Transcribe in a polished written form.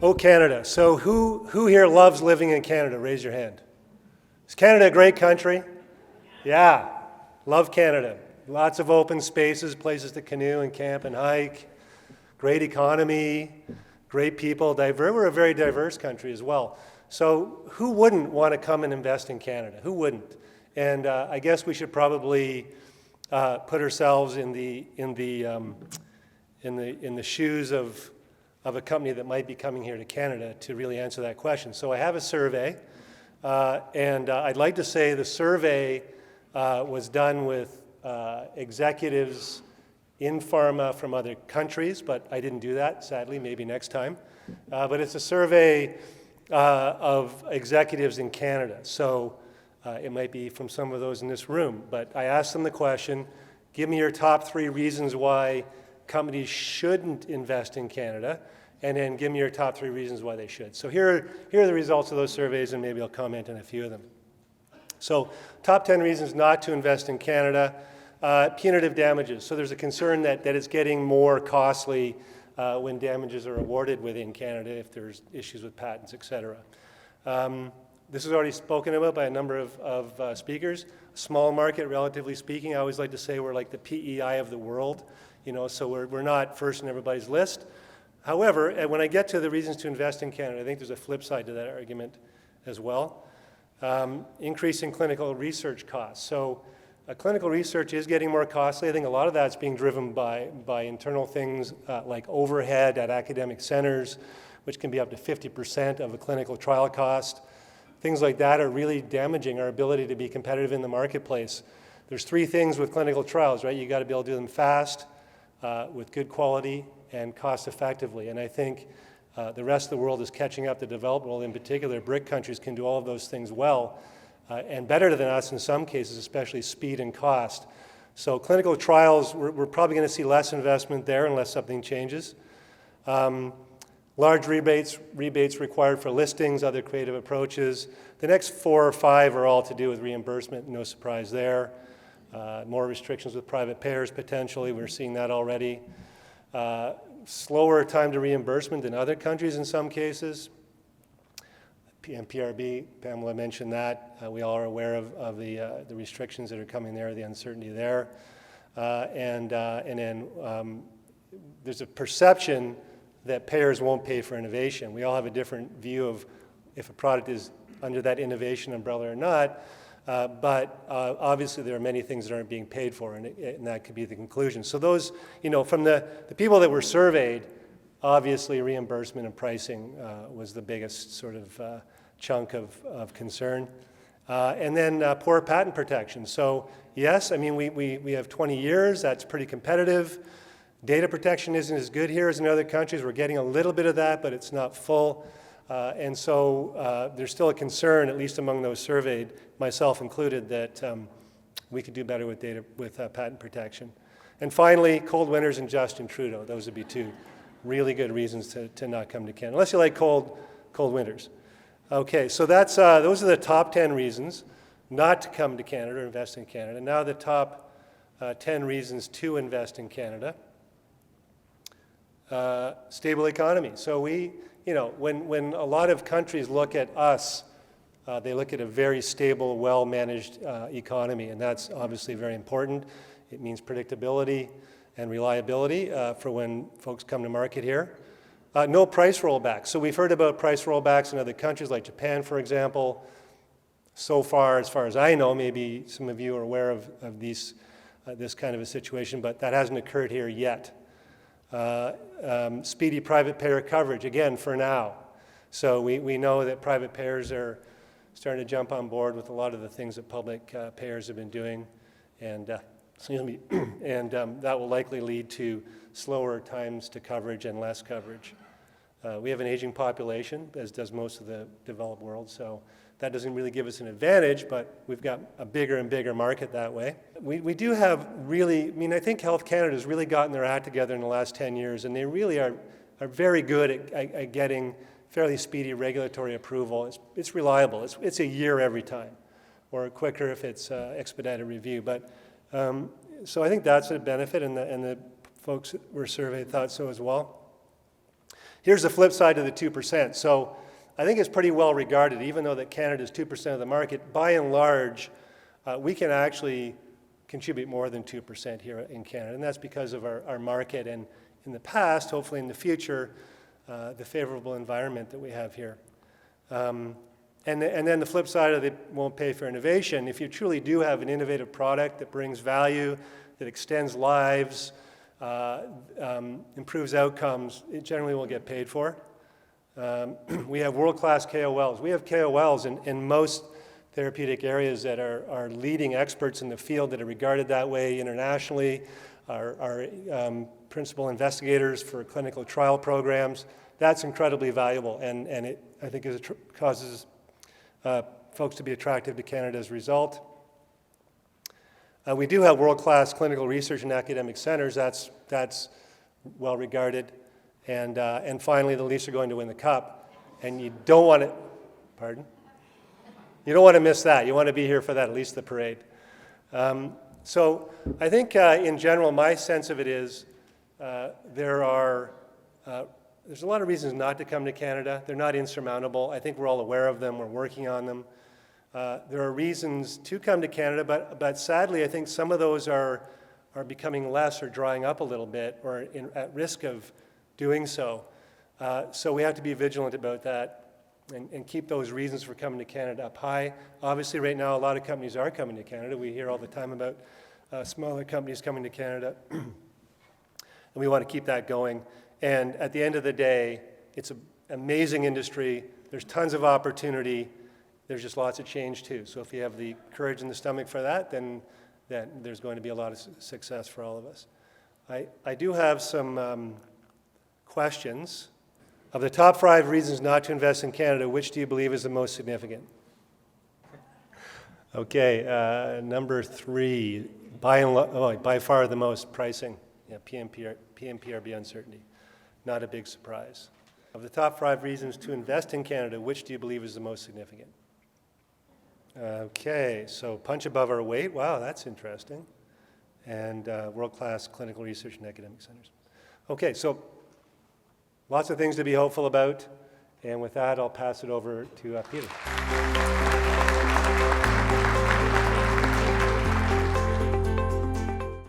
Oh, Canada. So who here loves living in Canada? Raise your hand. Is Canada a great country? Yeah, love Canada. Lots of open spaces, places to canoe and camp and hike. Great economy, great people. We're a very diverse country as well. So who wouldn't want to come and invest in Canada? Who wouldn't? And I guess we should probably put ourselves in the shoes of a company that might be coming here to Canada to really answer that question. So I have a survey, and I'd like to say the survey was done with executives in pharma from other countries, but I didn't do that, sadly, maybe next time. But it's a survey of executives in Canada. So it might be from some of those in this room. But I asked them the question, give me your top 3 reasons why companies shouldn't invest in Canada, and then give me your top 3 reasons why they should. So here are the results of those surveys, and maybe I'll comment on a few of them. So top 10 reasons not to invest in Canada. Punitive damages. So there's a concern that it's getting more costly when damages are awarded within Canada if there's issues with patents, et cetera. This is already spoken about by a number of speakers. Small market, relatively speaking. I always like to say we're like the PEI of the world, so we're not first in everybody's list. However, when I get to the reasons to invest in Canada, I think there's a flip side to that argument as well. Increasing clinical research costs. So clinical research is getting more costly. I think a lot of that's being driven by internal things like overhead at academic centers, which can be up to 50% of a clinical trial cost. Things like that are really damaging our ability to be competitive in the marketplace. There's 3 things with clinical trials, right? You got to be able to do them fast, with good quality, and cost effectively. And I think the rest of the world is catching up. The developed world in particular, BRIC countries can do all of those things well, and better than us in some cases, especially speed and cost. So clinical trials, we're probably going to see less investment there unless something changes. Large rebates required for listings, other creative approaches. The next 4 or 5 are all to do with reimbursement, no surprise there. More restrictions with private payers potentially, we're seeing that already. Slower time to reimbursement than other countries in some cases. PRB, Pamela mentioned that. We all are aware of the restrictions that are coming there, the uncertainty there. And then there's a perception that payers won't pay for innovation. We all have a different view of if a product is under that innovation umbrella or not. But obviously there are many things that aren't being paid for, and that could be the conclusion. So those, from the people that were surveyed, obviously reimbursement and pricing was the biggest sort of chunk of concern. And then poor patent protection. So yes, I mean, we have 20 years, that's pretty competitive. Data protection isn't as good here as in other countries. We're getting a little bit of that, but it's not full. And so there's still a concern, at least among those surveyed, myself included, that we could do better with data with patent protection. And finally, cold winters and Justin Trudeau. Those would be 2 really good reasons to not come to Canada, unless you like cold winters. Okay, so that's those are the top 10 reasons not to come to Canada or invest in Canada. Now the top 10 reasons to invest in Canada. Stable economy. So when a lot of countries look at us, they look at a very stable, well-managed economy, and that's obviously very important. It means predictability and reliability for when folks come to market here. No price rollbacks. So we've heard about price rollbacks in other countries like Japan, for example. So far as I know, maybe some of you are aware of this kind of a situation, but that hasn't occurred here yet. Speedy private payer coverage, again, for now. So we know that private payers are starting to jump on board with a lot of the things that public payers have been doing, and that will likely lead to slower times to coverage and less coverage. We have an aging population, as does most of the developed world, so that doesn't really give us an advantage, but we've got a bigger and bigger market that way. We do have really, I think Health Canada has really gotten their act together in the last 10 years, and they really are very good at getting fairly speedy regulatory approval. It's reliable. It's a year every time, or quicker if it's expedited review. But so I think that's a benefit, and the folks that were surveyed thought so as well. Here's the flip side of the 2%. So I think it's pretty well regarded, even though that Canada is 2% of the market. By and large, we can actually contribute more than 2% here in Canada, and that's because of our market and in the past, hopefully in the future, the favorable environment that we have here. And then the flip side of it won't pay for innovation. If you truly do have an innovative product that brings value, that extends lives, improves outcomes, it generally will get paid for. We have world-class KOLs. We have KOLs in most therapeutic areas that are leading experts in the field that are regarded that way internationally, are principal investigators for clinical trial programs. That's incredibly valuable, and it, I think, causes folks to be attracted to Canada as a result. We do have world-class clinical research and academic centers. That's well regarded. And finally, the Leafs are going to win the Cup, and you don't want to, pardon? You don't want to miss that. You want to be here for that, at least the parade. So I think in general, my sense of it is there's a lot of reasons not to come to Canada. They're not insurmountable. I think we're all aware of them. We're working on them. There are reasons to come to Canada, but sadly, I think some of those are becoming less or drying up a little bit or at risk of doing so. So we have to be vigilant about that and keep those reasons for coming to Canada up high. Obviously, right now, a lot of companies are coming to Canada. We hear all the time about smaller companies coming to Canada, and we want to keep that going. And at the end of the day, it's an amazing industry. There's tons of opportunity. There's just lots of change, too. So if you have the courage and the stomach for that, then there's going to be a lot of success for all of us. I do have some questions. Of the top 5 reasons not to invest in Canada, which do you believe is the most significant? Okay, number 3, by far the most, pricing. Yeah, PMPRB uncertainty. Not a big surprise. Of the top 5 reasons to invest in Canada, which do you believe is the most significant? Okay, so punch above our weight. Wow, that's interesting. And world-class clinical research and academic centers. Okay, so lots of things to be hopeful about. And with that, I'll pass it over to Peter.